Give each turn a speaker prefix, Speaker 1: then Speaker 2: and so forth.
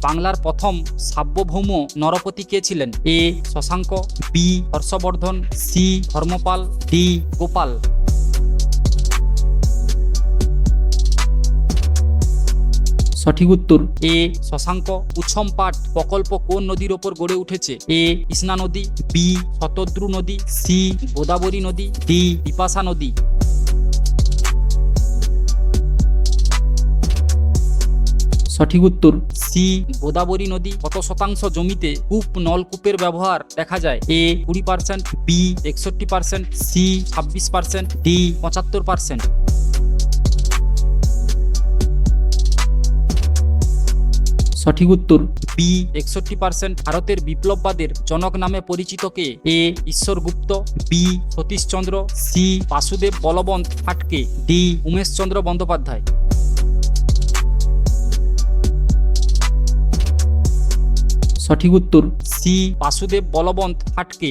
Speaker 1: বাংলার প্রথম সার্বভৌম নরপতি কে ছিলেন? A Shashanka, B Harshavardhana, C Dharmapala, D Gopala. সঠিক উত্তর এ শশাঙ্ক। উচ্ছম পাট প্রকল্প কোন নদীর ওপর গড়ে উঠেছে? এ কৃষ্ণা নদী, বি শতদ্রু নদী, সি গোদাবরী নদী, ডি বিপাশা নদী। সঠিক উত্তর সি গোদাবরী নদী। কত শতাংশ জমিতে কূপ নলকূপের ব্যবহার দেখা যায়? এ 20%, বি 61%, সি 26%, ডি 75%। সঠিক উত্তর বি 61%। ভারতের বিপ্লববাদের জনক নামে পরিচিত কে? A Ishwar Gupta, B Satishchandra, C Vasudev Balwant Phadke, D Umeshchandra Bandyopadhyay. সঠিক উত্তর সি বাসুদেব বলবন্ত ফাটকে।